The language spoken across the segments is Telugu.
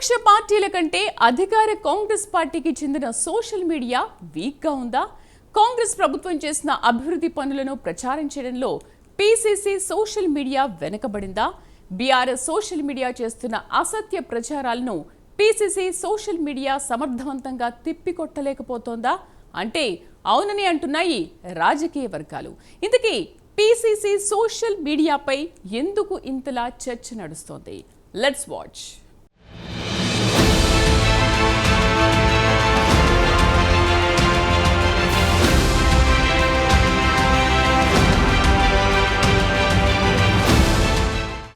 విపక్ష పార్టీల కంటే అధికార కాంగ్రెస్ పార్టీకి చెందిన సోషల్ మీడియా వీక్గా ఉందా? కాంగ్రెస్ ప్రభుత్వం చేసిన అభివృద్ధి పనులను ప్రచారం చేయడంలో పీసీసీ సోషల్ మీడియా వెనుకబడిందా? బీఆర్ఎస్ సోషల్ మీడియా చేస్తున్న అసత్య ప్రచారాలను పీసీసీ సోషల్ మీడియా సమర్థవంతంగా తిప్పికొట్టలేకపోతోందా అంటే అవునని అంటున్నాయి రాజకీయ వర్గాలు. ఇంతకీ పీసీసీ సోషల్ మీడియాపై ఎందుకు ఇంతలా చర్చ నడుస్తోంది? Let's watch.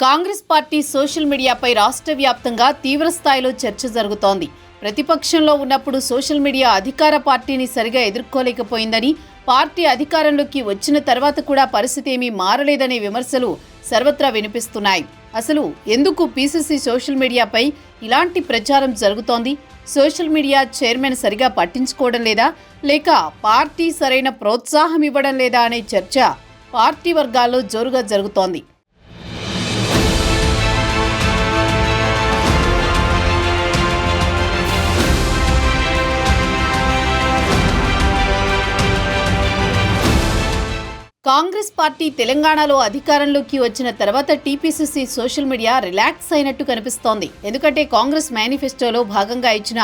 Congress party social మీడియాపై రాష్ట్ర వ్యాప్తంగా తీవ్ర స్థాయిలో చర్చ జరుగుతోంది. ప్రతిపక్షంలో ఉన్నప్పుడు సోషల్ మీడియా అధికార పార్టీని సరిగా ఎదుర్కోలేకపోయిందని, పార్టీ అధికారంలోకి వచ్చిన తర్వాత కూడా పరిస్థితి ఏమీ మారలేదనే విమర్శలు సర్వత్రా వినిపిస్తున్నాయి. అసలు ఎందుకు పీసీసీ సోషల్ మీడియాపై ఇలాంటి ప్రచారం జరుగుతోంది? సోషల్ మీడియా చైర్మన్ సరిగా పట్టించుకోవడం లేదా, లేక పార్టీ సరైన ప్రోత్సాహం ఇవ్వడం లేదా అనే చర్చ పార్టీ వర్గాల్లో జోరుగా జరుగుతోంది. కాంగ్రెస్ పార్టీ తెలంగాణలో అధికారంలోకి వచ్చిన తర్వాత టీపీసీసీ సోషల్ మీడియా రిలాక్స్ అయినట్టు కనిపిస్తోంది. ఎందుకంటే కాంగ్రెస్ మేనిఫెస్టోలో భాగంగా ఇచ్చిన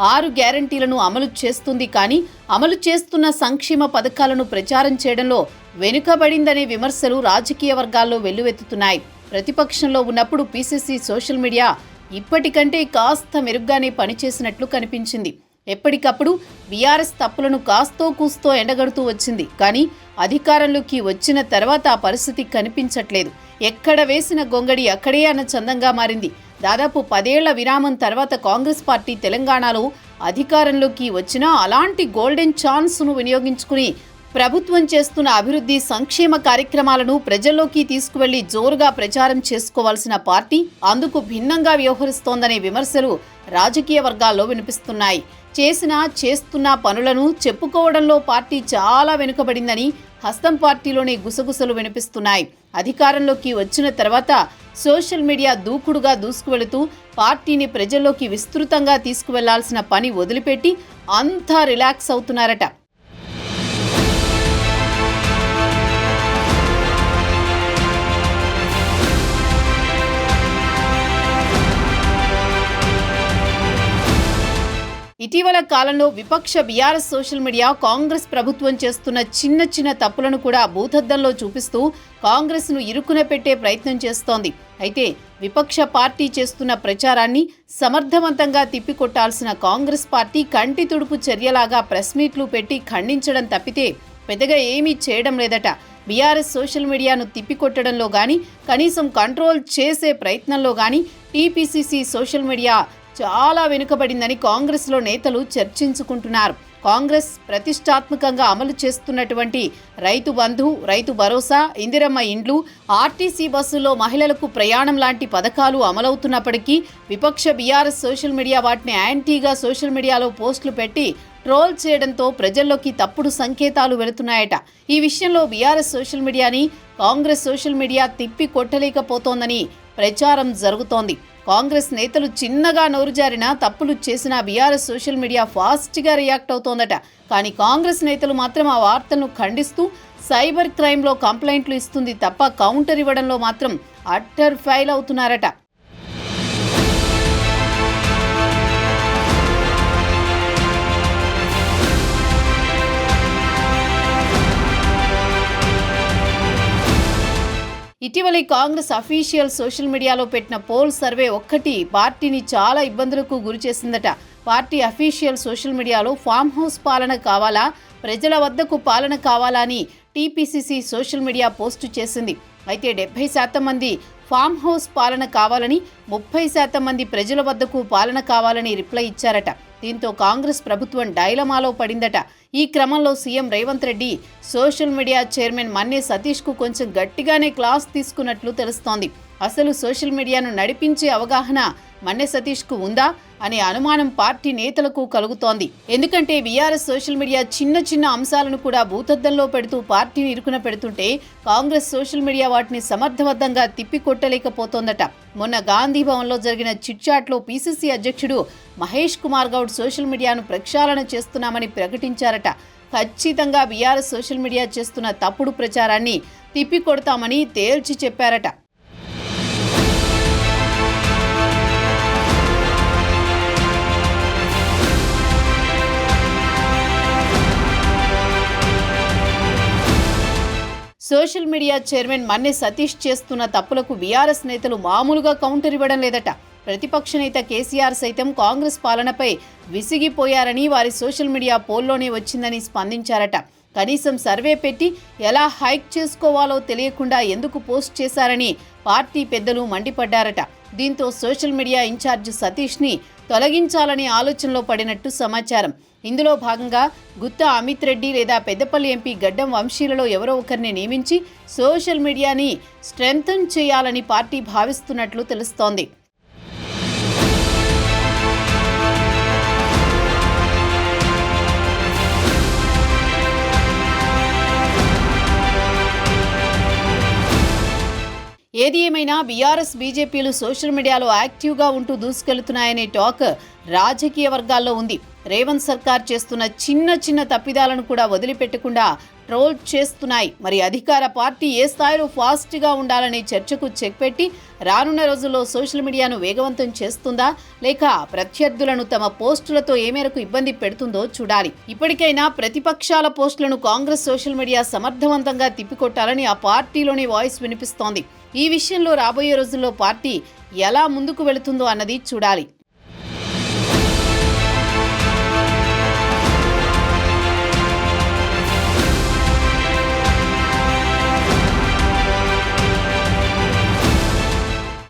6 గ్యారంటీలను అమలు చేస్తుంది, కానీ అమలు చేస్తున్న సంక్షేమ పథకాలను ప్రచారం చేయడంలో వెనుకబడిందనే విమర్శలు రాజకీయ వర్గాల్లో వెల్లువెత్తుతున్నాయి. ప్రతిపక్షంలో ఉన్నప్పుడు పీసీసీ సోషల్ మీడియా ఇప్పటికంటే కాస్త మెరుగ్గానే పనిచేసినట్లు కనిపించింది. ఎప్పటికప్పుడు బీఆర్ఎస్ తప్పులను కాస్తో కూస్తో ఎండగడుతూ వచ్చింది. కానీ అధికారంలోకి వచ్చిన తర్వాత ఆ పరిస్థితి కనిపించట్లేదు. ఎక్కడ వేసిన గొంగడి అక్కడే అన్న చందంగా మారింది. దాదాపు 10 ఏళ్ల విరామం తర్వాత కాంగ్రెస్ పార్టీ తెలంగాణలో అధికారంలోకి వచ్చినా అలాంటి గోల్డెన్ ఛాన్స్ను వినియోగించుకుని ప్రభుత్వం చేస్తున్న అభివృద్ధి సంక్షేమ కార్యక్రమాలను ప్రజల్లోకి తీసుకువెళ్లి జోరుగా ప్రచారం చేసుకోవాల్సిన పార్టీ అందుకు భిన్నంగా వ్యవహరిస్తోందనే విమర్శలు రాజకీయ వర్గాల్లో వినిపిస్తున్నాయి. చేస్తున్న పనులను చెప్పుకోవడంలో పార్టీ చాలా వెనుకబడిందని హస్తం పార్టీలోనే గుసగుసలు వినిపిస్తున్నాయి. అధికారంలోకి వచ్చిన తర్వాత సోషల్ మీడియా దూకుడుగా దూసుకువెళుతూ పార్టీని ప్రజల్లోకి విస్తృతంగా తీసుకువెళ్లాల్సిన పని వదిలిపెట్టి అంతా రిలాక్స్ అవుతున్నారట. ఇటీవల కాలంలో విపక్ష బీఆర్ఎస్ సోషల్ మీడియా కాంగ్రెస్ ప్రభుత్వం చేస్తున్న చిన్న చిన్న తప్పులను కూడా భూతద్దంలో చూపిస్తూ కాంగ్రెస్ను ఇరుకున పెట్టే ప్రయత్నం చేస్తోంది. అయితే విపక్ష పార్టీ చేస్తున్న ప్రచారాన్ని సమర్థవంతంగా తిప్పికొట్టాల్సిన కాంగ్రెస్ పార్టీ కంటి తుడుపు చర్యలాగా ప్రెస్ మీట్లు పెట్టి ఖండించడం తప్పితే పెద్దగా ఏమీ చేయడం లేదట. బీఆర్ఎస్ సోషల్ మీడియాను తిప్పికొట్టడంలో గానీ, కనీసం కంట్రోల్ చేసే ప్రయత్నంలో గానీ టీపీసీసీ సోషల్ మీడియా చాలా వెనుకబడిందని కాంగ్రెస్లో నేతలు చర్చించుకుంటున్నారు. కాంగ్రెస్ ప్రతిష్టాత్మకంగా అమలు చేస్తున్నటువంటి రైతు బంధు, రైతు భరోసా, ఇందిరమ్మ ఇండ్లు, ఆర్టీసీ బస్సుల్లో మహిళలకు ప్రయాణం లాంటి పథకాలు అమలవుతున్నప్పటికీ విపక్ష బీఆర్ఎస్ సోషల్ మీడియా వాటిని యాంటీగా సోషల్ మీడియాలో పోస్టులు పెట్టి ట్రోల్ చేయడంతో ప్రజల్లోకి తప్పుడు సంకేతాలు వెళుతున్నాయట. ఈ విషయంలో బీఆర్ఎస్ సోషల్ మీడియాని కాంగ్రెస్ సోషల్ మీడియా తిప్పి కొట్టలేకపోతోందని ప్రచారం జరుగుతోంది. కాంగ్రెస్ నేతలు చిన్నగా నోరు జారినా, తప్పులు చేసిన బీఆర్ఎస్ సోషల్ మీడియా ఫాస్ట్గా రియాక్ట్ అవుతోందట. కానీ కాంగ్రెస్ నేతలు మాత్రం ఆ వార్తలను ఖండిస్తూ సైబర్ క్రైమ్లో కంప్లైంట్లు ఇస్తుంది తప్ప కౌంటర్ ఇవ్వడంలో మాత్రం అట్టర్ ఫెయిల్ అవుతున్నారట. ఇటీవలి కాంగ్రెస్ అఫీషియల్ సోషల్ మీడియాలో పెట్టిన పోల్ సర్వే ఒక్కటి పార్టీని చాలా ఇబ్బందులకు గురి చేసిందట. పార్టీ అఫీషియల్ సోషల్ మీడియాలో ఫామ్ హౌస్ పాలన కావాలా, ప్రజల వద్దకు పాలన కావాలా అని టీపీసీసీ సోషల్ మీడియా పోస్టు చేసింది. అయితే 70% మంది ఫామ్ హౌస్ పాలన కావాలని, 30% మంది ప్రజల వద్దకు పాలన కావాలని రిప్లై ఇచ్చారట. దీంతో కాంగ్రెస్ ప్రభుత్వం డైలమాలో పడిందట. ఈ క్రమంలో CM Revanth Reddy social media chairman Manne సతీష్కు కొంచెం గట్టిగానే క్లాస్ తీసుకున్నట్లు తెలుస్తోంది. అసలు సోషల్ మీడియాను నడిపించే అవగాహన మన్నె సతీష్కు ఉందా అనే అనుమానం పార్టీ నేతలకు కలుగుతోంది. ఎందుకంటే బీఆర్ఎస్ సోషల్ మీడియా చిన్న చిన్న అంశాలను కూడా భూతద్దంలో పెడుతూ పార్టీని ఇరుకున పెడుతుంటే కాంగ్రెస్ సోషల్ మీడియా వాటిని సమర్థవంతంగా తిప్పికొట్టలేకపోతోందట. మొన్న గాంధీ భవన్లో జరిగిన చిట్చాట్లో పీసీసీ అధ్యక్షుడు మహేష్ కుమార్ గౌడ్ సోషల్ మీడియాను ప్రక్షాళన చేస్తున్నామని ప్రకటించారట. ఖచ్చితంగా బీఆర్ఎస్ సోషల్ మీడియా చేస్తున్న తప్పుడు ప్రచారాన్ని తిప్పికొడతామని తేల్చి చెప్పారట. Social media chairman Manne Satish చేస్తున్న తప్పులకు బీఆర్ఎస్ నేతలు మామూలుగా కౌంటర్ ఇవ్వడం లేదట. ప్రతిపక్ష నేత కేసీఆర్ సైతం కాంగ్రెస్ పాలనపై విసిగిపోయారని వారి సోషల్ మీడియా పోల్లోనే వచ్చిందని స్పందించారట. కనీసం సర్వే పెట్టి ఎలా హైక్ చేసుకోవాలో తెలియకుండా ఎందుకు పోస్ట్ చేశారని పార్టీ పెద్దలు మండిపడ్డారట. దీంతో సోషల్ మీడియా ఇన్ఛార్జ్ సతీష్ని తొలగించాలనే ఆలోచనలో పడినట్టు సమాచారం. ఇందులో భాగంగా గుత్తా అమిత్ రెడ్డి లేదా పెద్దపల్లి ఎంపీ గడ్డం వంశీలలో ఎవరో ఒకరిని నియమించి సోషల్ మీడియాని స్ట్రెంథన్ చేయాలని పార్టీ భావిస్తున్నట్లు తెలుస్తోంది. ఏది ఏమైనా బీఆర్ఎస్ బీజేపీలు సోషల్ మీడియాలో యాక్టివ్గా ఉంటూ దూసుకెళ్తున్నాయనే టాక్ రాజకీయ వర్గాల్లో ఉంది. రేవంత్ సర్కార్ చేస్తున్న చిన్న చిన్న తప్పిదాలను కూడా వదిలిపెట్టకుండా ట్రోల్ చేస్తున్నాయి. మరి అధికార పార్టీ ఏ స్థాయిలో ఫాస్ట్గా ఉండాలనే చర్చకు చెక్ పెట్టి రానున్న రోజుల్లో సోషల్ మీడియాను వేగవంతం చేస్తుందా లేక ప్రత్యర్థులను తమ పోస్టులతో ఏ మేరకు ఇబ్బంది పెడుతుందో చూడాలి. ఇప్పటికైనా ప్రతిపక్షాల పోస్టులను కాంగ్రెస్ సోషల్ మీడియా సమర్థవంతంగా తిప్పికొట్టాలని ఆ పార్టీలోని వాయిస్ వినిపిస్తోంది. ఈ విషయంలో రాబోయే రోజుల్లో పార్టీ ఎలా ముందుకు వెళుతుందో అన్నది చూడాలి.